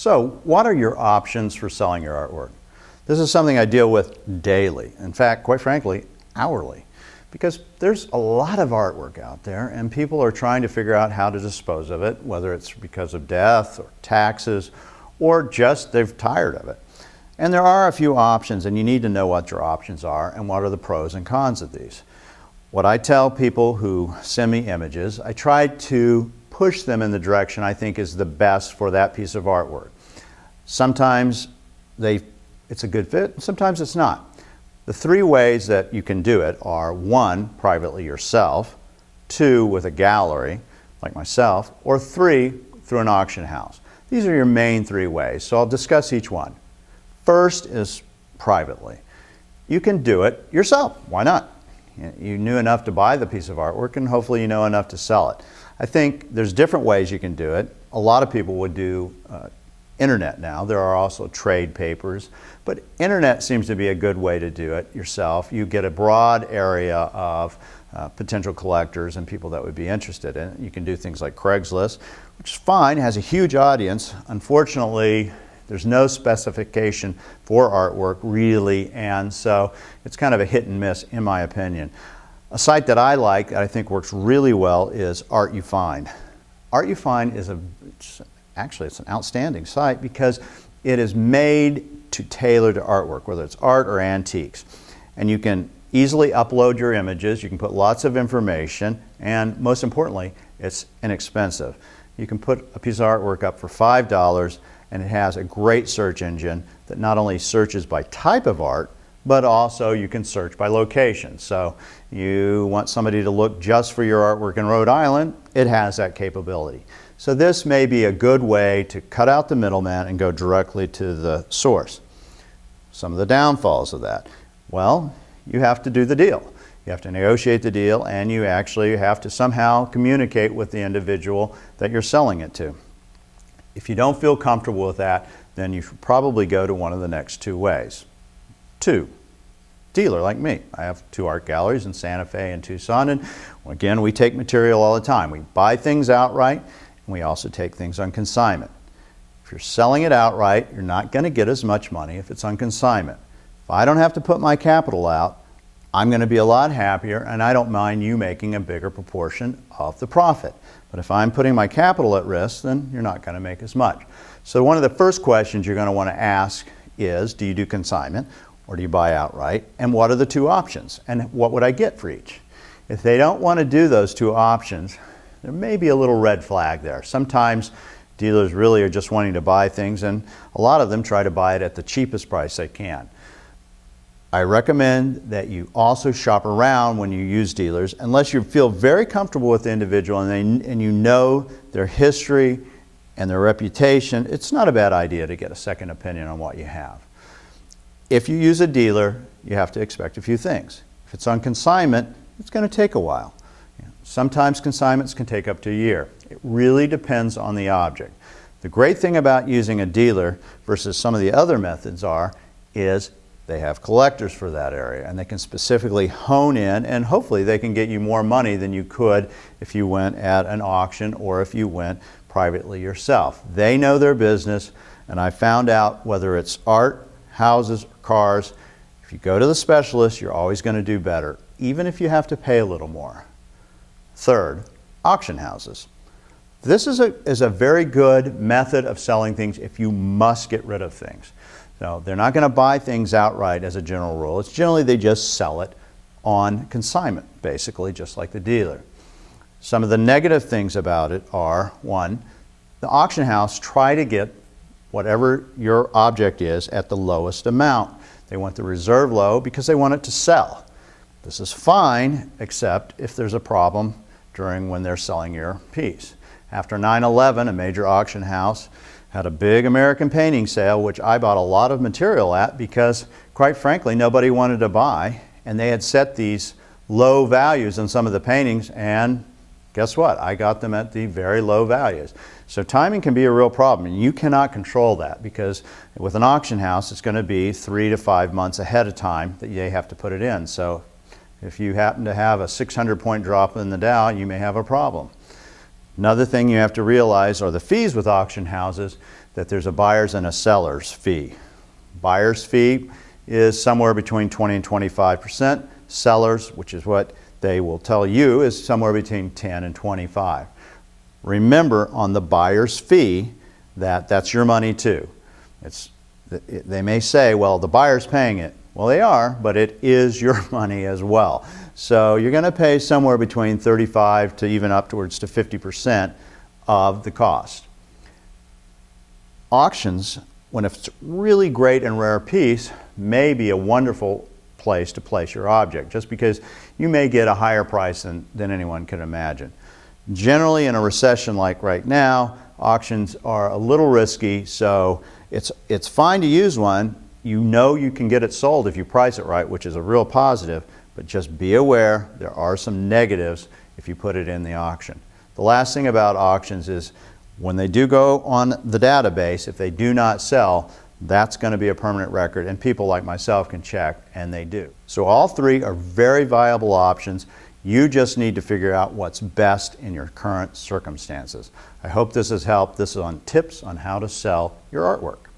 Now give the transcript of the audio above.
So what are your options for selling your artwork? This is something I deal with daily. In fact, quite frankly, hourly. Because there's a lot of artwork out there and people are trying to figure out how to dispose of it, whether it's because of death or taxes or just they're tired of it. And there are a few options and you need to know what your options are and what are the pros and cons of these. What I tell people who send me images, I try to push them in the direction I think is the best for that piece of artwork. Sometimes it's a good fit, sometimes it's not. The three ways that you can do it are: 1, privately yourself; 2, with a gallery, like myself; or 3, through an auction house. These are your main 3 ways, so I'll discuss each one. First is privately. You can do it yourself. Why not? You knew enough to buy the piece of artwork and hopefully you know enough to sell it. I think there's different ways you can do it. A lot of people would do internet now. There are also trade papers, but internet seems to be a good way to do it yourself. You get a broad area of potential collectors and people that would be interested in it. You can do things like Craigslist, which is fine, has a huge audience. Unfortunately, there's no specification for artwork really, and so it's kind of a hit and miss in my opinion. A site that I like, that I think works really well, is Artufind. Artufind is actually it's an outstanding site because it is made to tailor to artwork, whether it's art or antiques. And you can easily upload your images, you can put lots of information, and most importantly, it's inexpensive. You can put a piece of artwork up for $5 and it has a great search engine that not only searches by type of art, but also you can search by location. So you want somebody to look just for your artwork in Rhode Island, it has that capability. So this may be a good way to cut out the middleman and go directly to the source. Some of the downfalls of that: well, you have to do the deal. You have to negotiate the deal and you actually have to somehow communicate with the individual that you're selling it to. If you don't feel comfortable with that, then you should probably go to one of the next 2 ways. 2, dealer like me. I have 2 art galleries in Santa Fe and Tucson, and again, we take material all the time. We buy things outright, and we also take things on consignment. If you're selling it outright, you're not going to get as much money if it's on consignment. If I don't have to put my capital out, I'm going to be a lot happier, and I don't mind you making a bigger proportion of the profit. But if I'm putting my capital at risk, then you're not going to make as much. So one of the first questions you're going to want to ask is, do you do consignment or do you buy outright? And what are the 2 options? And what would I get for each? If they don't want to do those 2 options, there may be a little red flag there. Sometimes dealers really are just wanting to buy things, and a lot of them try to buy it at the cheapest price they can. I recommend that you also shop around when you use dealers, unless you feel very comfortable with the individual and you know their history and their reputation. It's not a bad idea to get a second opinion on what you have. If you use a dealer, you have to expect a few things. If it's on consignment, it's going to take a while. Sometimes consignments can take up to a year. It really depends on the object. The great thing about using a dealer versus some of the other methods is they have collectors for that area and they can specifically hone in, and hopefully they can get you more money than you could if you went at an auction or if you went privately yourself. They know their business, and I found out whether it's art, houses, or cars, if you go to the specialist, you're always going to do better, even if you have to pay a little more. Third, auction houses. This is a very good method of selling things if you must get rid of things. So they're not going to buy things outright as a general rule. It's generally they just sell it on consignment, basically, just like the dealer. Some of the negative things about it are: 1, the auction house try to get whatever your object is at the lowest amount. They want the reserve low because they want it to sell. This is fine, except if there's a problem during when they're selling your piece. After 9/11, a major auction house had a big American painting sale, which I bought a lot of material at because, quite frankly, nobody wanted to buy, and they had set these low values on some of the paintings, and guess what? I got them at the very low values. So timing can be a real problem, and you cannot control that because with an auction house, it's going to be 3 to 5 months ahead of time that they have to put it in. So if you happen to have a 600-point drop in the Dow, you may have a problem. Another thing you have to realize are the fees with auction houses. that there's a buyer's and a seller's fee. Buyer's fee is somewhere between 20 and 25%. Sellers, which is what they will tell you, is somewhere between 10 and 25. Remember, on the buyer's fee, that's your money too. They may say, well, the buyer's paying it. Well, they are, but it is your money as well. So you're going to pay somewhere between 35 to even upwards to 50% of the cost. Auctions, when it's a really great and rare piece, may be a wonderful place to place your object, just because you may get a higher price than anyone can imagine. Generally, in a recession like right now, auctions are a little risky, so it's fine to use one. You know you can get it sold if you price it right, which is a real positive, but just be aware there are some negatives if you put it in the auction. The last thing about auctions is when they do go on the database, if they do not sell, that's going to be a permanent record, and people like myself can check, and they do. So all three are very viable options. You just need to figure out what's best in your current circumstances. I hope this has helped. This is on tips on how to sell your artwork.